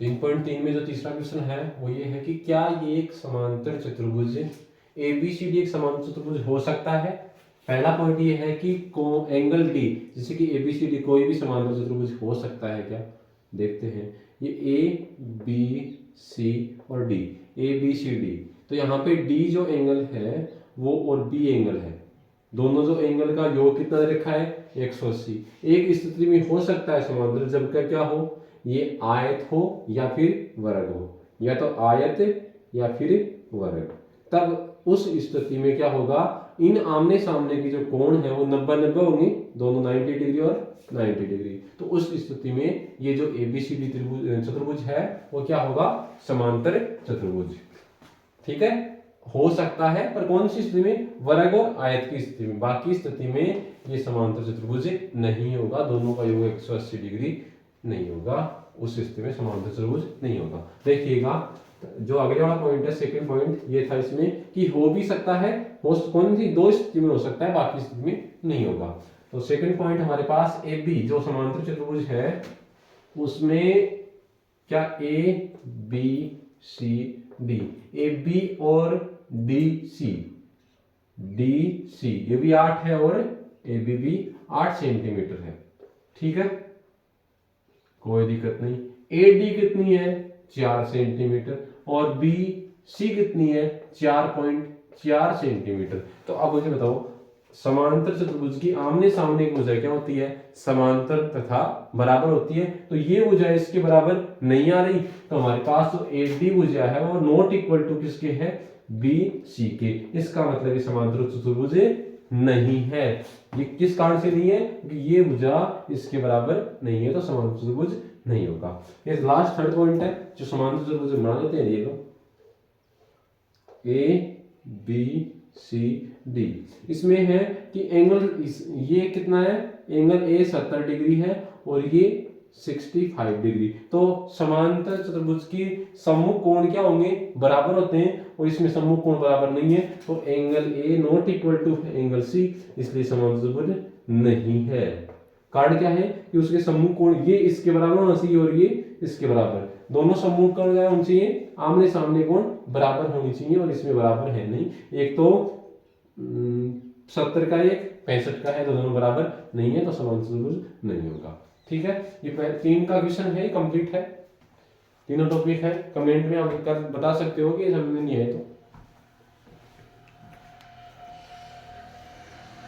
3.3 में जो तीसरा क्वेश्चन है वो ये है कि क्या ये एक समांतर चतुर्भुज एबीसीडी एक समांतर चतुर्भुज हो सकता है। पहला पॉइंट ये है कि एंगल डी, जैसे कि एबीसीडी कोई भी समांतर चतुर्भुज हो सकता है क्या, देखते हैं। ये ए बी सी और D, A B C D, तो यहाँ पे डी जो एंगल है वो और बी एंगल है, दोनों जो एंगल का योग कितना दे रखा है 180। एक स्थिति में हो सकता है समांतर जब क्या क्या हो, ये आयत हो या फिर वर्ग हो, या तो आयत या फिर वर्ग, तब उस स्थिति में क्या होगा, इन आमने सामने की जो कोण है वो 90-90 होंगे, दोनों 90 डिग्री और 90 डिग्री। तो उस स्थिति में ये जो एबीसीडी चतुर्भुज है वो क्या होगा, समांतर चतुर्भुज। ठीक है, हो सकता है, पर कौन सी स्थिति में, वर्ग और आयत की स्थिति में, बाकी स्थिति में ये समांतर चतुर्भुज नहीं होगा, दोनों का योग 180 डिग्री नहीं होगा, उस स्थिति में समांतर चतुर्भुज नहीं होगा। देखिएगा जो अगले वाला पॉइंट है, सेकंड पॉइंट ये था इसमें कि हो भी सकता है, हो कौन सी दो स्थिति में हो सकता है, बाकी स्थिति में नहीं होगा। तो सेकंड पॉइंट हमारे पास ए बी जो समांतर चतुर्भुज है उसमें क्या A B C D, A B और डी सी, ये भी 8 है और ए बी भी 8 सेंटीमीटर है। ठीक है, कोई दिक्कत नहीं। ए डी कितनी है 4 सेंटीमीटर और बी सी कितनी है 4.4 सेंटीमीटर। तो अब मुझे बताओ समांतर चतुर्भुज की आमने सामने की भुजा क्या होती है, समांतर तथा बराबर होती है। तो ये भुजा इसके बराबर नहीं आ रही, तो हमारे पास जो ए डी भुजा है वो नॉट इक्वल टू किसके है, बी सी के। इसका मतलब ये समांतर चतुर्भुज नहीं है। ये किस कारण से नहीं है, क्योंकि ये भुजा इसके बराबर नहीं है, तो समांतर चतुर्भुज नहीं होगा। ये लास्ट थर्ड पॉइंट है जो समांतर चतुर्भुज बना लेते हैं, ये लो ए बी सी डी। इसमें है कि एंगल ये कितना है, एंगल ए 70 डिग्री है और ये 65 डिग्री। तो समांतर चतुर्भुज की सम्मुख कोण क्या होंगे, बराबर होते हैं, और इसमें सम्मुख कोण बराबर नहीं है, तो angle A not equal to angle C, इसलिए समांतर चतुर्भुज नहीं है। कारण क्या है कि उसके सम्मुख कोण ये इसके बराबर होना चाहिए और ये इसके बराबर, दोनों सम्मुख कोण क्या होने चाहिए, आमने सामने कोण बराबर होनी चाहिए, और इसमें बराबर है नहीं। एक तो 70 का एक 65 का है, तो दोनों बराबर नहीं है, तो समांतर चतुर्भुज नहीं होगा। ठीक है, ये 3 का क्वेश्चन है, कंप्लीट है, तीनों टॉपिक है। कमेंट में आप बता सकते हो कि समझ में नहीं है तो।